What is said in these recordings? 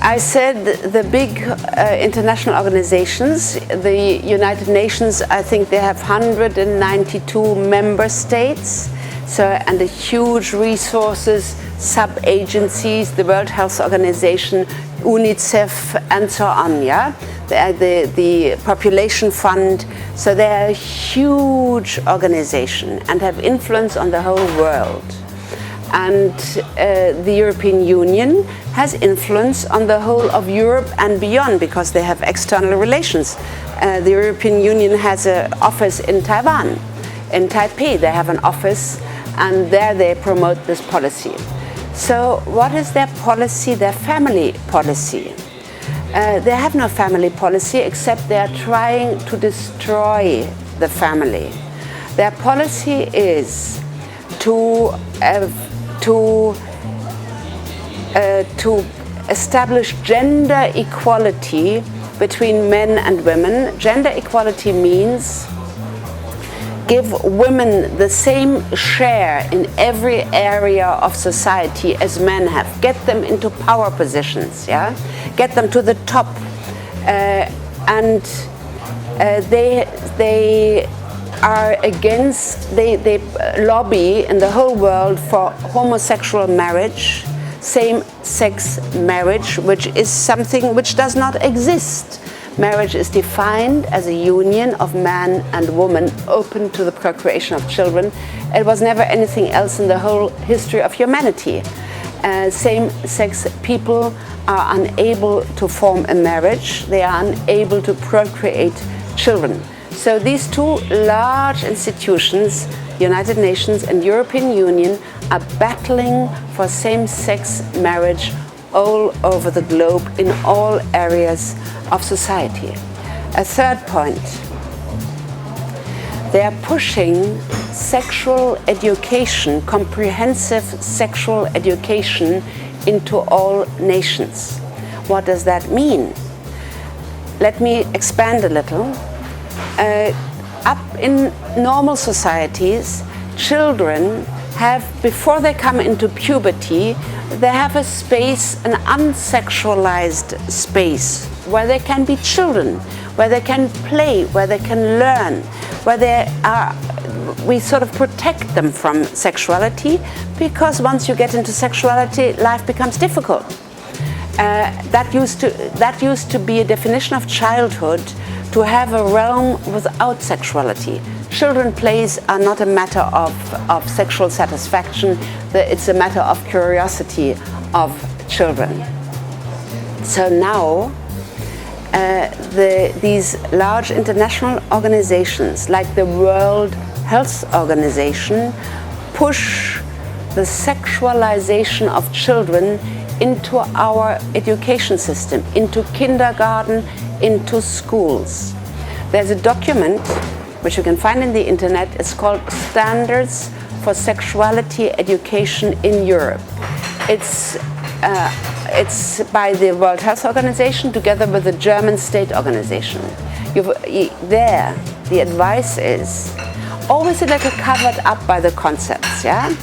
I said the big international organizations, the United Nations, I think they have 192 member states, and the huge resources, sub-agencies, the World Health Organization, UNICEF, and so on, yeah? The Population Fund. So they are a huge organization and have influence on the whole world. And the European Union has influence on the whole of Europe and beyond because they have external relations. The European Union has an office in Taiwan. In Taipei they have an office, and there they promote this policy. So what is their policy, their family policy? They have no family policy except they are trying to destroy the family. Their policy is to establish gender equality between men and women. Gender equality means give women the same share in every area of society as men have. Get them into power positions, yeah? Get them to the top. And they are against, they lobby in the whole world for homosexual marriage, same-sex marriage, which is something which does not exist. Marriage is defined as a union of man and woman open to the procreation of children. It was never anything else in the whole history of humanity. Same-sex people are unable to form a marriage. They are unable to procreate children. So these two large institutions, United Nations and European Union, are battling for same-sex marriage all over the globe in all areas of society. A third point, they are pushing sexual education, comprehensive sexual education into all nations. What does that mean? Let me expand a little. Up in normal societies, children have, before they come into puberty, they have a space, an unsexualized space, where they can be children, where they can play, where they can learn, where we sort of protect them from sexuality, because once you get into sexuality, life becomes difficult. That used to be a definition of childhood, to have a realm without sexuality. Children's plays are not a matter of sexual satisfaction, it's a matter of curiosity of children. So now, these large international organizations like the World Health Organization push the sexualization of children into our education system, into kindergarten, into schools. There's a document which you can find in the internet. It's called Standards for Sexuality Education in Europe. It's by the World Health Organization together with the German state organization. There, the advice is always a little covered up by the concepts, yeah?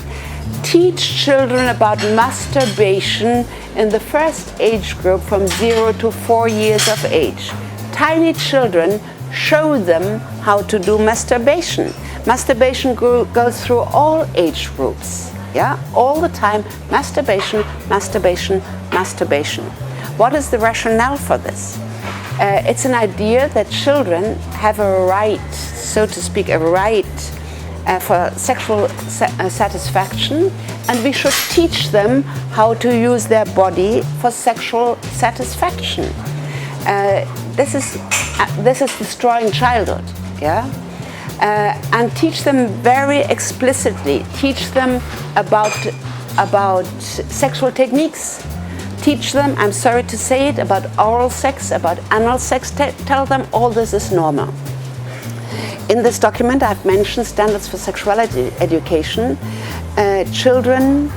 Teach children about masturbation in the first age group from 0 to 4 years of age. Tiny children, show them how to do masturbation. Masturbation goes through all age groups, yeah? All the time, masturbation, masturbation, masturbation. What is the rationale for this? It's an idea that children have a right, so to speak, a right for sexual satisfaction, and we should teach them how to use their body for sexual satisfaction. This is destroying childhood, yeah? And teach them very explicitly. Teach them about sexual techniques. Teach them, I'm sorry to say it, about oral sex, about anal sex. Tell them all this is normal. In this document, I've mentioned standards for sexuality education. Children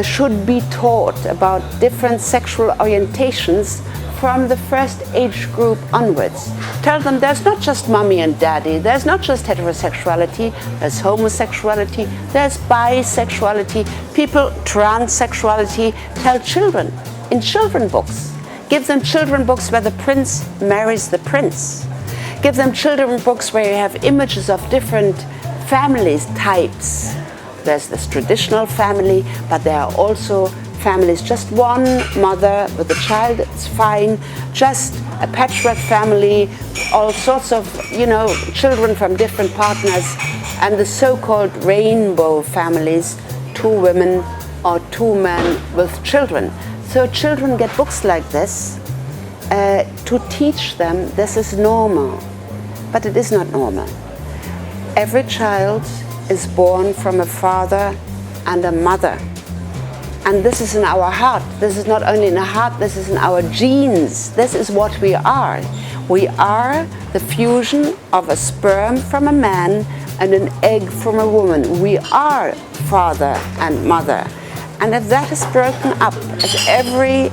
should be taught about different sexual orientations from the first age group onwards. Tell them there's not just mommy and daddy, there's not just heterosexuality, there's homosexuality, there's bisexuality, transsexuality. Tell children in children books. Give them children books where the prince marries the prince. Give them children books where you have images of different families, types. There's this traditional family, but there are also families, just one mother with a child, it's fine. Just a patchwork family, all sorts of, children from different partners, and the so-called rainbow families, 2 women or 2 men with children. So children get books like this to teach them this is normal, but it is not normal. Every child is born from a father and a mother. And this is in our heart. This is not only in our heart, this is in our genes. This is what we are. We are the fusion of a sperm from a man and an egg from a woman. We are father and mother. And if that is broken up, as every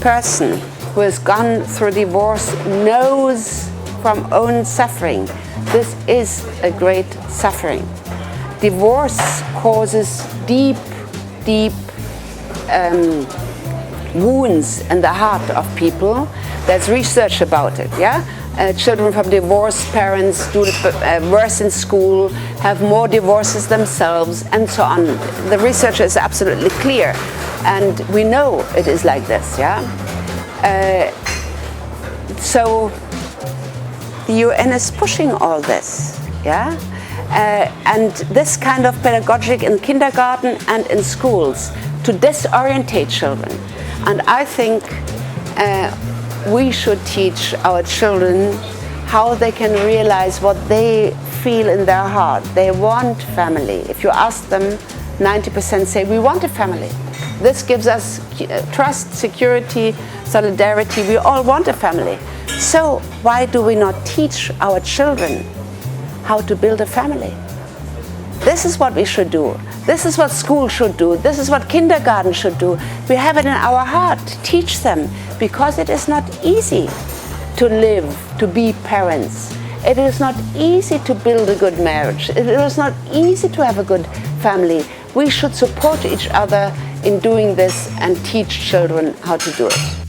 person who has gone through divorce knows from own suffering, this is a great suffering. Divorce causes deep wounds in the heart of people. There's research about it, yeah? Children from divorced parents do worse in school, have more divorces themselves, and so on. The research is absolutely clear, and we know it is like this, yeah? So the UN is pushing all this, yeah? And this kind of pedagogic in kindergarten and in schools to disorientate children. And I think we should teach our children how they can realize what they feel in their heart. They want family. If you ask them, 90% say, we want a family. This gives us trust, security, solidarity. We all want a family. So why do we not teach our children how to build a family? This is what we should do. This is what school should do. This is what kindergarten should do. We have it in our heart. Teach them, because it is not easy to live, to be parents. It is not easy to build a good marriage. It is not easy to have a good family. We should support each other in doing this and teach children how to do it.